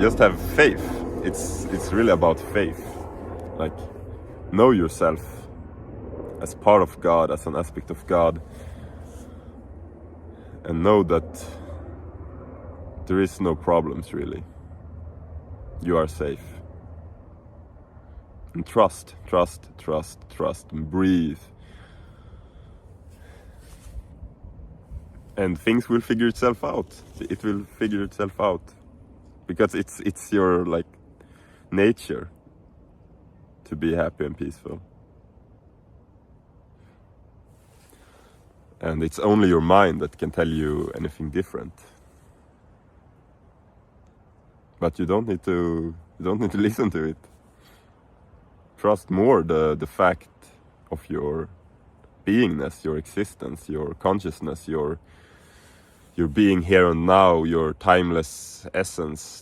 just have faith. It's really about faith. Like, know yourself as part of God, as an aspect of God, and know that there is no problems really. You are safe. And trust, and breathe. And things will figure itself out. It will figure itself out. Because it's your like nature to be happy and peaceful. And it's only your mind that can tell you anything different. But you don't need to listen to it. Trust more the fact of your beingness, your existence, your consciousness, your being here and now, your timeless essence.